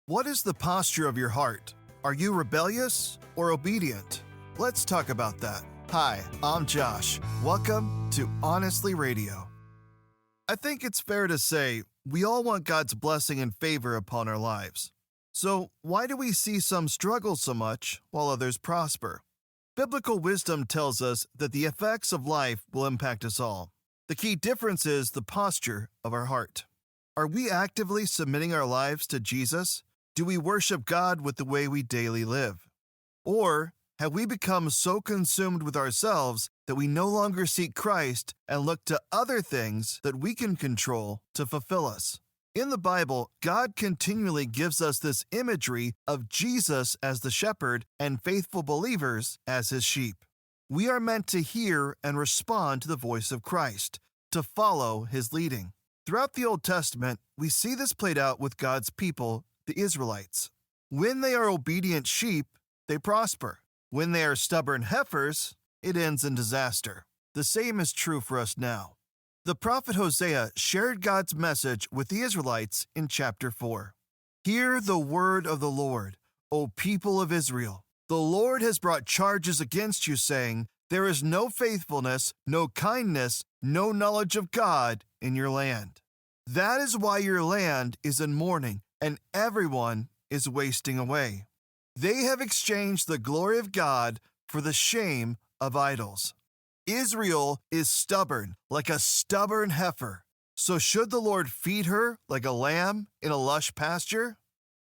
What is the posture of your heart? Are you rebellious or obedient? Let's talk about that. Hi, I'm Josh. Welcome to Honestly Radio. I think it's fair to say we all want God's blessing and favor upon our lives. So why do we see some struggle so much while others prosper? Biblical wisdom tells us that the effects of life will impact us all. The key difference is the posture of our heart. Are we actively submitting our lives to Jesus? Do we worship God with the way we daily live? Or have we become so consumed with ourselves that we no longer seek Christ and look to other things that we can control to fulfill us? In the Bible, God continually gives us this imagery of Jesus as the shepherd and faithful believers as his sheep. We are meant to hear and respond to the voice of Christ, to follow his leading. Throughout the Old Testament, we see this played out with God's people, the Israelites. When they are obedient sheep, they prosper. When they are stubborn heifers, it ends in disaster. The same is true for us now. The prophet Hosea shared God's message with the Israelites in chapter 4. Hear the word of the Lord, O people of Israel. The Lord has brought charges against you, saying, there is no faithfulness, no kindness, no knowledge of God in your land. That is why your land is in mourning, and everyone is wasting away. They have exchanged the glory of God for the shame of idols. Israel is stubborn, like a stubborn heifer. So should the Lord feed her like a lamb in a lush pasture?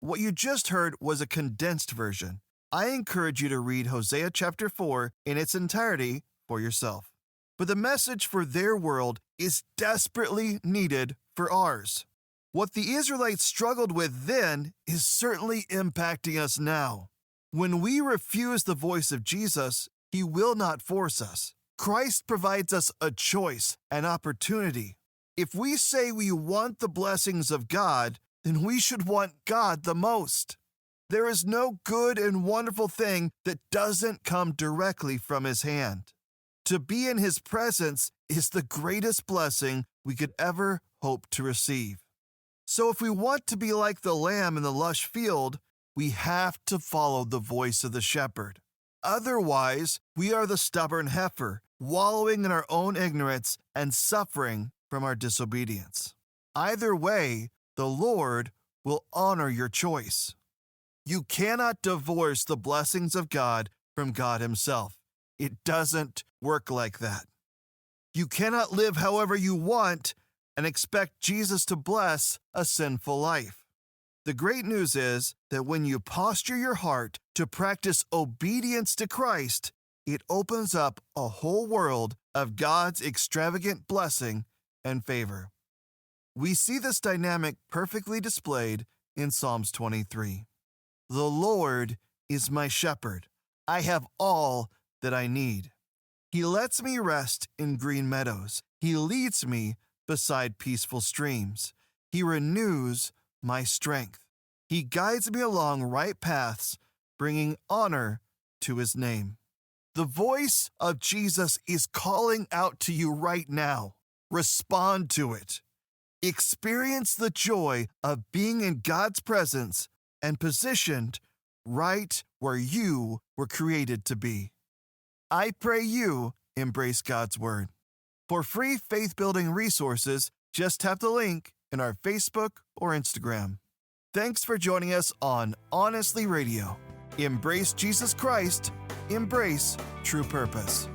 What you just heard was a condensed version. I encourage you to read Hosea chapter 4 in its entirety for yourself. But the message for their world is desperately needed for ours. What the Israelites struggled with then is certainly impacting us now. When we refuse the voice of Jesus, he will not force us. Christ provides us a choice, an opportunity. If we say we want the blessings of God, then we should want God the most. There is no good and wonderful thing that doesn't come directly from his hand. To be in his presence is the greatest blessing we could ever hope to receive. So if we want to be like the lamb in the lush field, we have to follow the voice of the shepherd. Otherwise, we are the stubborn heifer, wallowing in our own ignorance and suffering from our disobedience. Either way, the Lord will honor your choice. You cannot divorce the blessings of God from God himself. It doesn't work like that. You cannot live however you want and expect Jesus to bless a sinful life. The great news is that when you posture your heart to practice obedience to Christ, it opens up a whole world of God's extravagant blessing and favor. We see this dynamic perfectly displayed in Psalms 23. The Lord is my shepherd. I have all that I need. He lets me rest in green meadows. He leads me beside peaceful streams. He renews my strength. He guides me along right paths, bringing honor to his name. The voice of Jesus is calling out to you right now. Respond to it. Experience the joy of being in God's presence and positioned right where you were created to be. I pray you embrace God's word. For free faith-building resources, just tap the link in our Facebook or Instagram. Thanks for joining us on Honestly Radio. Embrace Jesus Christ. Embrace true purpose.